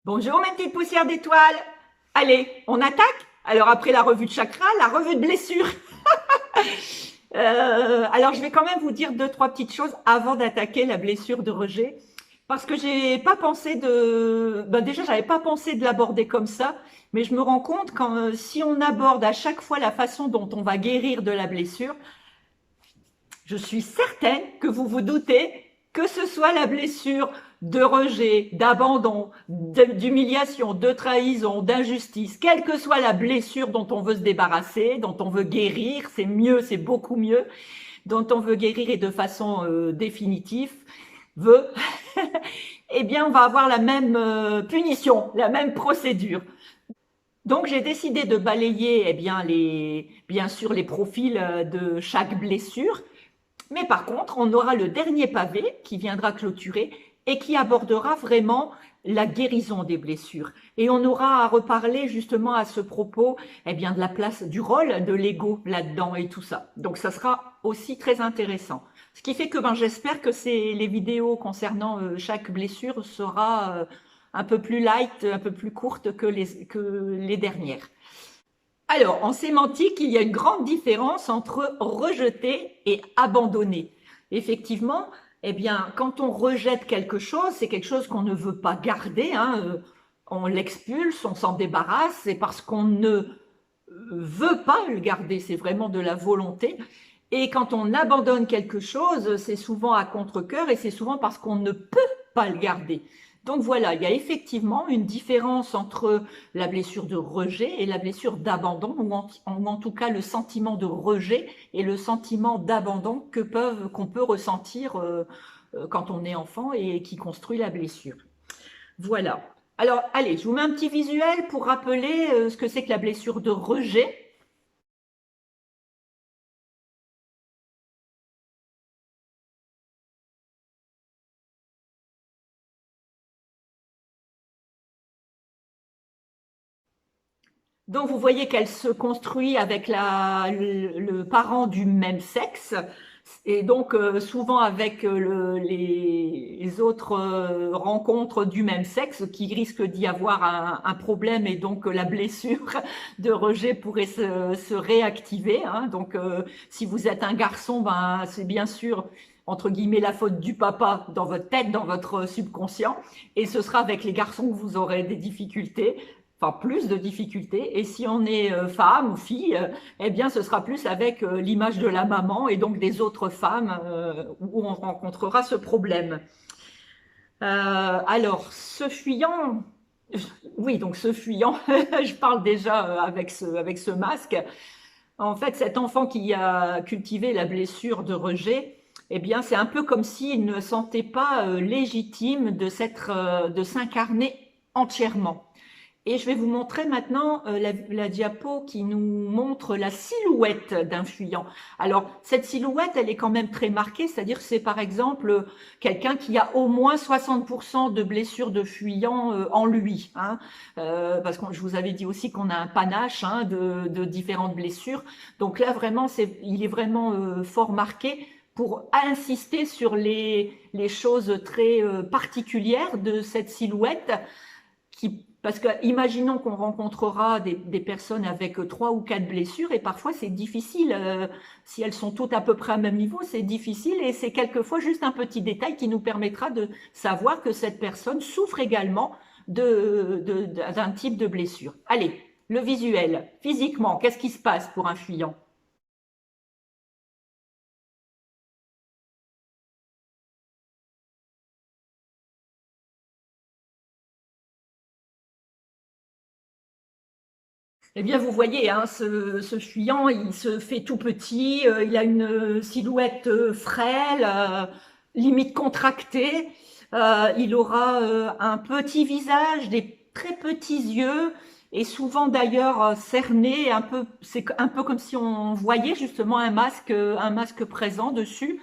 Bonjour mes petites poussières d'étoiles. Allez, on attaque. Alors après la revue de chakra, la revue de blessures. Alors je vais quand même vous dire deux, trois petites choses avant d'attaquer la blessure de rejet. Parce que j'ai pas pensé déjà, j'avais pas pensé de l'aborder comme ça, mais je me rends compte quand si on aborde à chaque fois la façon dont on va guérir de la blessure, je suis certaine que vous vous doutez que ce soit la blessure de rejet, d'abandon, d'humiliation, de trahison, d'injustice, quelle que soit la blessure dont on veut se débarrasser, dont on veut guérir, c'est mieux, c'est beaucoup mieux, dont on veut guérir et de façon définitive, veut, eh bien on va avoir la même punition, la même procédure. Donc j'ai décidé de balayer bien sûr les profils de chaque blessure, mais par contre, on aura le dernier pavé qui viendra clôturer et qui abordera vraiment la guérison des blessures. Et on aura à reparler justement à ce propos de la place du rôle de l'ego là-dedans et tout ça. Donc ça sera aussi très intéressant. Ce qui fait que j'espère que les vidéos concernant chaque blessure sera un peu plus light, un peu plus courte que les dernières. Alors, en sémantique, il y a une grande différence entre rejeter et abandonner. Effectivement, quand on rejette quelque chose, c'est quelque chose qu'on ne veut pas garder, hein, on l'expulse, on s'en débarrasse, c'est parce qu'on ne veut pas le garder, c'est vraiment de la volonté. Et quand on abandonne quelque chose, c'est souvent à contre-cœur et c'est souvent parce qu'on ne peut pas le garder. Donc voilà, il y a effectivement une différence entre la blessure de rejet et la blessure d'abandon, ou en tout cas le sentiment de rejet et le sentiment d'abandon qu'on peut ressentir quand on est enfant et qui construit la blessure. Voilà. Alors, allez, je vous mets un petit visuel pour rappeler ce que c'est que la blessure de rejet. Donc, vous voyez qu'elle se construit avec le parent du même sexe, et donc souvent avec les autres rencontres du même sexe, qui risque d'y avoir un problème, et donc la blessure de rejet pourrait se réactiver. Hein. Donc, si vous êtes un garçon, c'est bien sûr entre guillemets la faute du papa dans votre tête, dans votre subconscient, et ce sera avec les garçons que vous aurez des difficultés, enfin plus de difficultés. Et si on est femme ou fille, ce sera plus avec l'image de la maman et donc des autres femmes où on rencontrera ce problème. Alors, ce fuyant, oui, donc ce fuyant, je parle déjà avec ce masque. En fait, cet enfant qui a cultivé la blessure de rejet, c'est un peu comme s'il ne sentait pas légitime de s'incarner entièrement. Et je vais vous montrer maintenant la diapo qui nous montre la silhouette d'un fuyant. Alors, cette silhouette, elle est quand même très marquée, c'est-à-dire que c'est par exemple quelqu'un qui a au moins 60% de blessures de fuyant en lui. Hein, parce que je vous avais dit aussi qu'on a un panache de différentes blessures. Donc là, vraiment, il est vraiment fort marqué pour insister sur les choses très particulières de cette silhouette parce que imaginons qu'on rencontrera des personnes avec 3 ou 4 blessures, et parfois c'est difficile, si elles sont toutes à peu près à même niveau, c'est difficile, et c'est quelquefois juste un petit détail qui nous permettra de savoir que cette personne souffre également d'un type de blessure. Allez, le visuel, physiquement, qu'est-ce qui se passe pour un fuyant? Eh bien, vous voyez, hein, ce fuyant, il se fait tout petit, il a une silhouette frêle, limite contractée. Il aura un petit visage, des très petits yeux, et souvent d'ailleurs cerné, c'est un peu comme si on voyait justement un masque présent dessus.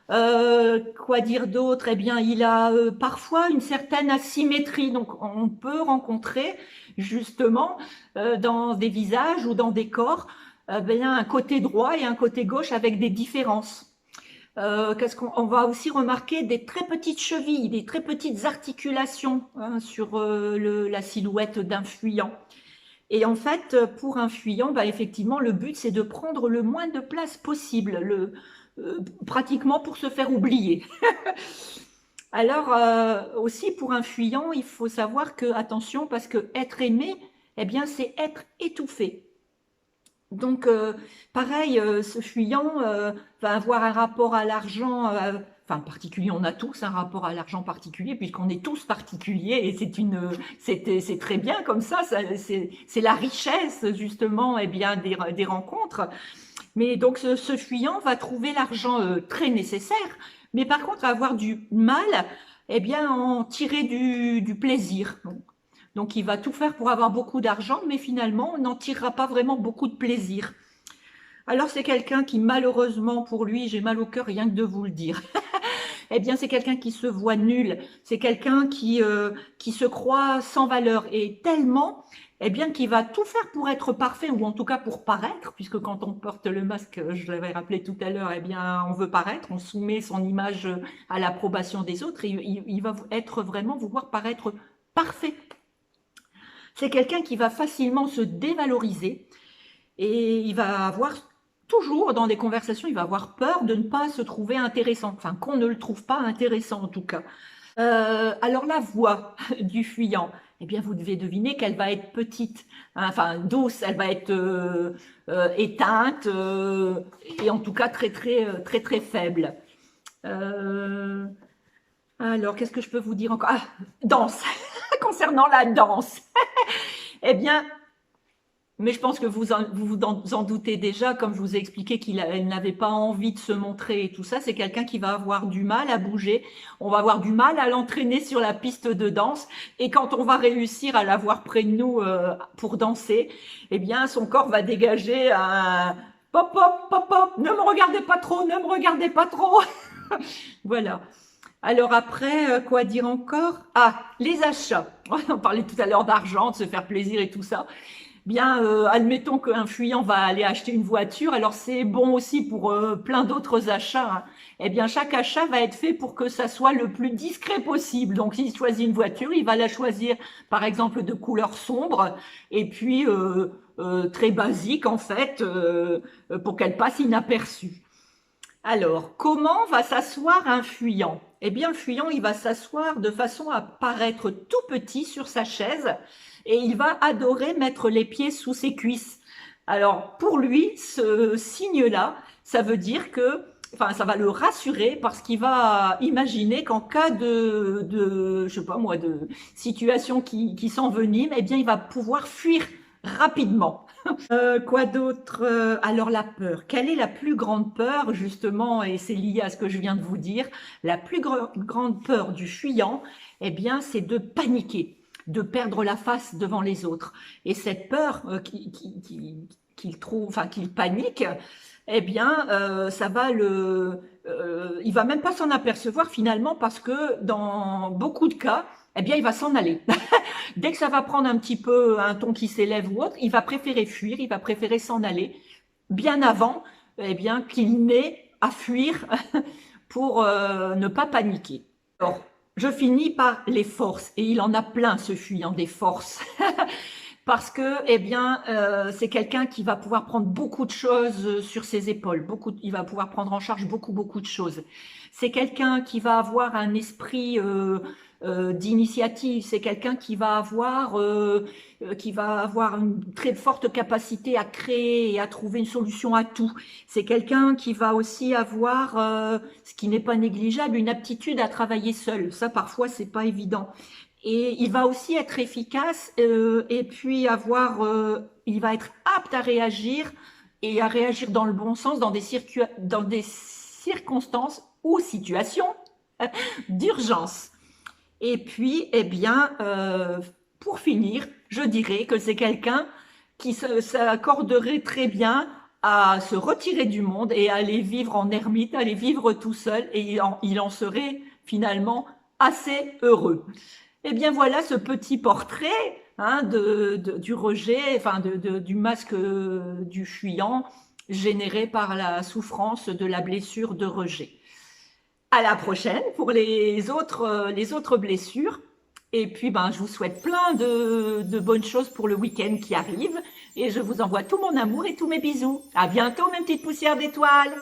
Quoi dire d'autre? Eh bien, il a parfois une certaine asymétrie. Donc, on peut rencontrer justement dans des visages ou dans des corps un côté droit et un côté gauche avec des différences. Qu'est-ce on va aussi remarquer des très petites chevilles, des très petites articulations hein, sur la silhouette d'un fuyant. Et en fait, pour un fuyant, bah, effectivement, le but, c'est de prendre le moins de place possible, pratiquement pour se faire oublier. Alors, aussi, pour un fuyant, il faut savoir que, attention, parce que être aimé, eh bien, c'est être étouffé. Donc, pareil, ce fuyant va avoir un rapport à l'argent, enfin particulier, on a tous un rapport à l'argent particulier, puisqu'on est tous particuliers, et c'est très bien comme ça c'est la richesse, justement, eh bien, des rencontres. Mais donc, ce fuyant va trouver l'argent très nécessaire, mais par contre, avoir du mal, eh bien, en tirer du plaisir. Donc, il va tout faire pour avoir beaucoup d'argent, mais finalement, on n'en tirera pas vraiment beaucoup de plaisir. Alors, c'est quelqu'un qui, malheureusement pour lui, j'ai mal au cœur rien que de vous le dire, eh bien, c'est quelqu'un qui se voit nul. C'est quelqu'un qui se croit sans valeur. Et tellement, eh bien, qu'il va tout faire pour être parfait, ou en tout cas pour paraître, puisque quand on porte le masque, je l'avais rappelé tout à l'heure, eh bien, on veut paraître, on soumet son image à l'approbation des autres, et il va être vraiment vouloir paraître parfait. C'est quelqu'un qui va facilement se dévaloriser et il va avoir toujours dans des conversations, il va avoir peur de ne pas se trouver intéressant, enfin qu'on ne le trouve pas intéressant en tout cas. Alors la voix du fuyant, eh bien vous devez deviner qu'elle va être petite, hein, enfin douce, elle va être éteinte et en tout cas très faible. Alors qu'est-ce que je peux vous dire encore? Ah, danse. Concernant la danse. Eh bien, mais je pense que vous en doutez déjà, comme je vous ai expliqué qu'il n'avait pas envie de se montrer et tout ça, c'est quelqu'un qui va avoir du mal à bouger, on va avoir du mal à l'entraîner sur la piste de danse, et quand on va réussir à l'avoir près de nous pour danser, eh bien son corps va dégager un pop pop pop pop, ne me regardez pas trop, ne me regardez pas trop. Voilà. Alors après, quoi dire encore? Ah, les achats. On parlait tout à l'heure d'argent, de se faire plaisir et tout ça. Bien, admettons qu'un fuyant va aller acheter une voiture, alors c'est bon aussi pour plein d'autres achats. Hein. Eh bien, chaque achat va être fait pour que ça soit le plus discret possible. Donc, s'il choisit une voiture, il va la choisir, par exemple, de couleur sombre, et puis très basique en fait, pour qu'elle passe inaperçue. Alors, comment va s'asseoir un fuyant? Eh bien, le fuyant, il va s'asseoir de façon à paraître tout petit sur sa chaise et il va adorer mettre les pieds sous ses cuisses. Alors, pour lui, ce signe-là, ça veut dire que, enfin, ça va le rassurer parce qu'il va imaginer qu'en cas je sais pas moi, de situation qui s'envenime, eh bien, il va pouvoir fuir rapidement. Quoi d'autre? Alors la peur. Quelle est la plus grande peur, justement, et c'est lié à ce que je viens de vous dire, la plus grande peur du fuyant, eh bien, c'est de paniquer, de perdre la face devant les autres. Et cette peur qu'il trouve, enfin qu'il panique, eh bien, il va même pas s'en apercevoir finalement parce que dans beaucoup de cas, eh bien, il va s'en aller. Dès que ça va prendre un petit peu un ton qui s'élève ou autre, il va préférer fuir, il va préférer s'en aller bien avant, eh bien, qu'il n'ait à fuir pour ne pas paniquer. Alors, je finis par les forces, et il en a plein ce fuyant des forces. Parce que, eh bien, c'est quelqu'un qui va pouvoir prendre beaucoup de choses sur ses épaules. Il va pouvoir prendre en charge beaucoup de choses. C'est quelqu'un qui va avoir un esprit d'initiative. C'est quelqu'un qui va avoir une très forte capacité à créer et à trouver une solution à tout. C'est quelqu'un qui va aussi avoir, ce qui n'est pas négligeable, une aptitude à travailler seul. Ça, parfois, c'est pas évident. Et il va aussi être efficace et puis il va être apte à réagir et à réagir dans le bon sens dans des circonstances ou situations d'urgence. Et puis, eh bien, pour finir, je dirais que c'est quelqu'un qui s'accorderait très bien à se retirer du monde et à aller vivre en ermite, aller vivre tout seul, et il en serait finalement assez heureux. Eh bien voilà ce petit portrait hein, du rejet, enfin du masque du fuyant généré par la souffrance de la blessure de rejet. À la prochaine pour les autres blessures. Et puis, ben, je vous souhaite plein de bonnes choses pour le week-end qui arrive. Et je vous envoie tout mon amour et tous mes bisous. À bientôt, mes petites poussières d'étoiles.